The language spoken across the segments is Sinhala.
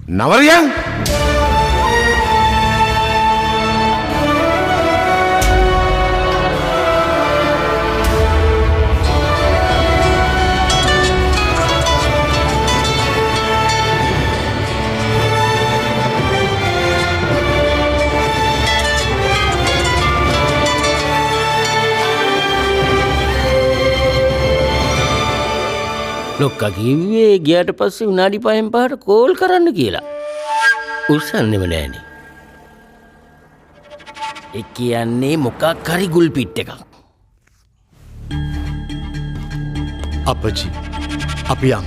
නවරියන් ලොක්කා කිව්වේ ගියාට පස්සේ විනාඩි 5න් 5ට කෝල් කරන්න කියලා. උස්සන්නෙම නෑනේ. ඒ කියන්නේ මොකක් හරි ගුල් පිට් එකක්. අප්පච්චි අපි යන්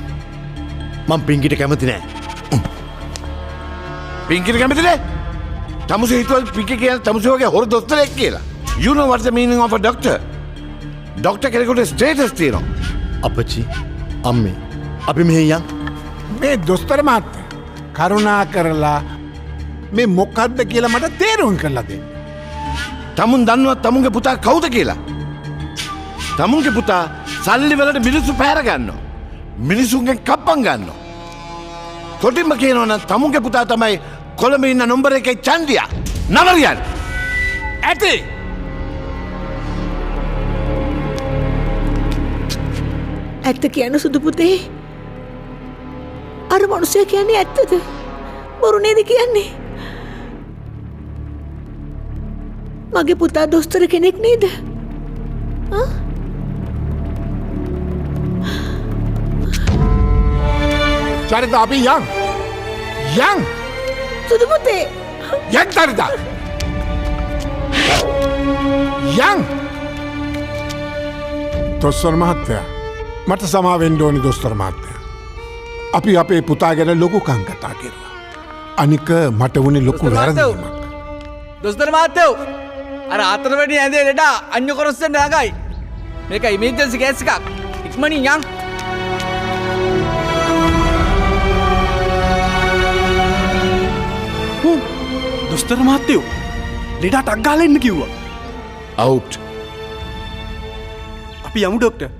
මම පිංගිට කැමති නෑ. පිංගිට කැමති නෑ? තමුසේ හිතුවල් පිංගි කියන්නේ තමුසේ වගේ හොර දොස්තරෙක් කියලා. You know what's the meaning of a doctor? Doctor කෙනෙකුට ස්ටේටස් තියෙනවා. අප්පච්චි අම්මේ අපි මෙහෙ යන්. මේ දොස්තර මහත්තයා කරුණා කරලා මේ මොකක්ද කියලා මට තේරුම් කරලා දෙන්න. තමුන් දන්නවත් තමුන්ගේ පුතා කවුද කියලා? තමුන්ගේ පුතා සල්ලි වලට මිනිස්සු පැහැර ගන්නවා. මිනිසුන්ගෙන් කප්පම් ගන්නවා. කොටින්ම කියනවා නම් තමුන්ගේ පුතා තමයි කොළඹ ඉන්න නම්බර 1 චන්දියා. නවරියන්. ඇති ඇත්ත කියන සුදු පුතේ අර මනුස්සයා කියන්නේ ඇත්තද? බොරු නේද කියන්නේ? මගේ පුතා දොස්තර කෙනෙක් නේද? චරිත අපි යන් සුදු පුතේ යන් චරිත යන් දොස්තර මහත්තයා මට සමාවෙන්න ඕනි දොස්තර මහත්තයා. අපි අපේ පුතා ගැන ලොකුකම් කතා කෙරුවා. අනික මට වුණේ ලොකු වැරදීමක්. දොස්තර මහත්තයෝ අර අතරවැනි ඇඳේ ලෙඩා අන්‍ය කොරස්සෙන් නාගයි. මේක ඉමර්ජන්සි කේස් එකක්. ඉක්මනින් යන්. දොස්තර මහත්තයෝ ලෙඩාට අක් ගාලා එන්න කිව්වා. අවුට්. අපි යමු ඩොක්ටර්.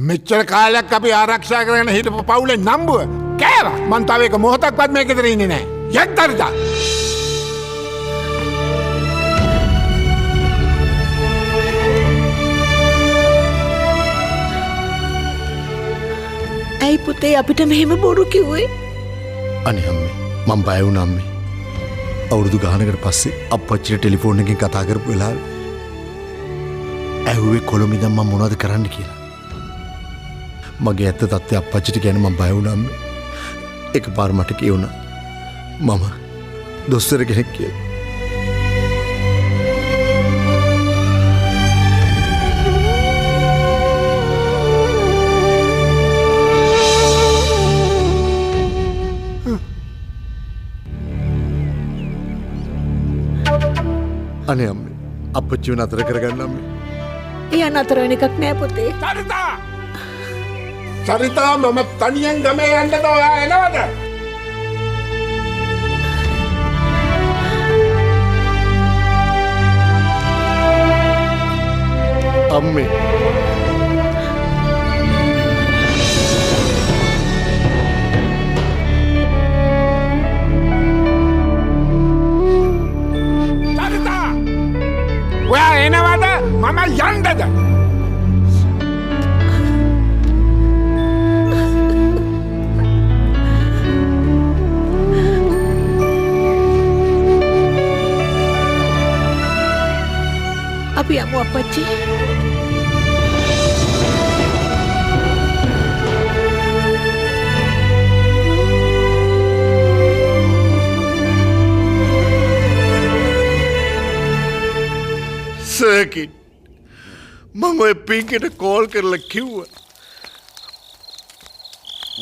මෙච්චර කාලයක් අපි ආරක්ෂා කරගෙන හිටපු පවුලේ නම්බුව කෑවා. මං තව එක මොහොතක්වත් මේක විතර ඉන්නේ නැහැ. යන් චරිත ඇයි පුතේ අපිට මෙහෙම බොරු කිව්වේ? අනේ අම්මේ මම බය වුණා අම්මේ. අවුරුදු ගානකට පස්සේ අප්පච්චිට ටෙලිෆෝන් එකෙන් කතා කරපු වෙලාවේ ඇහුවේ කොළඹ ඉඳන් මම මොනවද කරන්න කියලා. මගේ ඇත්ත තත්ත්වය අප්පච්චිට කියන්න මම බය වුණා අම්මේ. එකපාර මට කියුණා මම දොස්තර කෙනෙක් කියලා. අනේ අම්මේ අප්පච්චිව නතර කරගන්න අම්මේ. එයා නතර වෙන එකක් නෑ පුතේ. චරිතා මම තනියෙන් ගමේ යන්නද ඔයා එනවද? අම්මේ චරිතා ඔයා එනවද? මම යන්නද? අපි යමු අප්පච්චි. සර්කිට් මම ඔය පිංකට කෝල් කරලා කිව්වා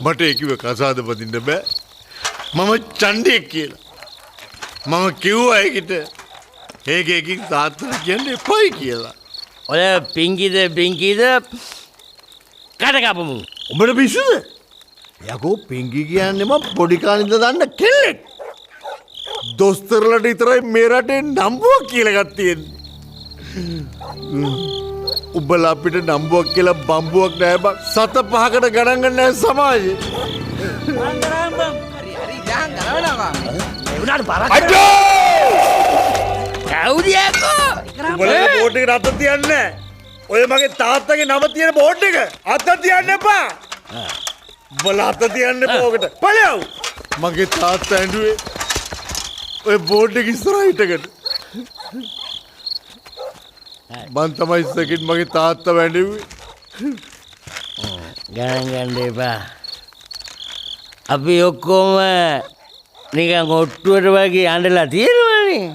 මට ඒ කිව්ව කසාද බඳින්න බෑ මම චණ්ඩියෙක් කියලා. මම කිව්වා ඒකට ඒකකින් තාත්තට කියන්න එපයි කියලා. ඔය පිංගිද කටකපමු. උඹට පිස්සුද? යකෝ පිංගි කියන්නේ මම පොඩි කාලේ ඉඳලා දන්න කෙල්ලෙක්. දොස්තරලට විතරයි මේ රටේ නම්බුවක් කියලා එකක් තියෙන්නේ. උඹලා අපිට නම්බුවක් කියලා බම්බුවක් නෑ බං. 7 5කට ගණන් ගන්න නැහැ සමාජේ. හරි හරි ජහන් ගලවනවා. එවුනාට බරක් කවුදියකෝ උඹලගේ බෝඩ් එක අත තියන්නේ නැහැ. ඔය මගේ තාත්තගේ නම තියෙන බෝඩ් එක අත තියන්න එපා. උඹලා අත තියන්න එපා ඔකට. පළයව්. මගේ තාත්තා ඇඬුවේ ඔය බෝඩ් එක ඉස්සරහිට එකට. මං තමයි සෙකන්ඩ් මගේ තාත්තා වැඬුවේ. ගණන් ගන්න එපා අපි ඔක්කොම නිකන් ඔට්ටුවට වගේ අඬලා තියෙනවනේ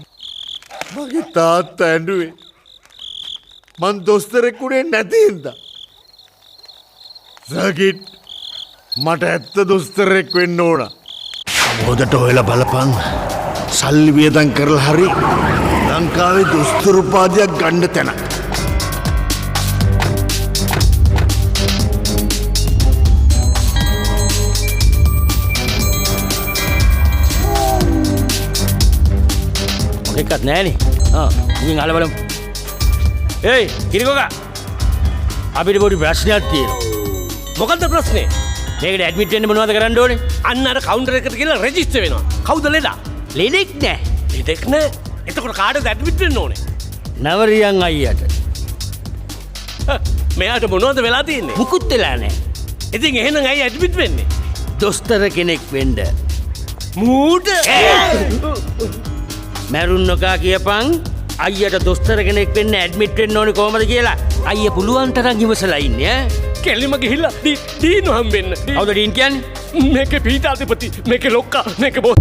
මගේ තාත්තා ඇඬුවේ මං දොස්තරෙක් උනේ නැති හින්දා. සර්කිට් මට ඇත්ත දොස්තරෙක් වෙන්න ඕන. හොදට හොයලා බලපන් සල්ලි වියදම් කරලා හරි ලංකාවේ දොස්තර උපාධියක් ගන්න තැන. එකත් නෑනේ ඉතින් අහලා බලමු ඒයි කිරිකෝකා අපිට පොඩි ප්‍රශ්නයක් තියෙනවා මොකද්ද ප්‍රශ්නේ? මේකට ඇඩ්මිට් වෙන්න මොනවද කරන්න ඕනේ අන්න අර කවුන්ටර් එකට ගිහලා රෙජිස්ටර් වෙනවා. කවුද ලෙඩා? ලෙඩෙක් නෑ ලෙඩෙක් නෑ. එතකොට කාටද ඇඩ්මිට් වෙන්න ඕනේ? නවරියන් අයියට මෙයාට මොනවද වෙලා තියෙන්නේ? මුකුත් වෙලා නෑ ඉතින් එහෙනම් ඇයි ඇඩ්මිට් වෙන්නේ? දොස්තර කෙනෙක් වෙන්න මූට මැරුන් නොකා කියපන් අයියට දොස්තර කෙනෙක් වෙන්න ඇඩ්මිට් වෙන්න ඕනේ කොහමද කියලා අයියා පුළුවන් තරම් ඉවසලා ඉන්නේ ඈ කෙලිම ගිහිල්ලා ඩීන් හම්බෙන්න. කවුද ඩීන් කියන්නේ මේකේ පීඨාධිපති මේකේ ලොක්කා මේකේ බොස්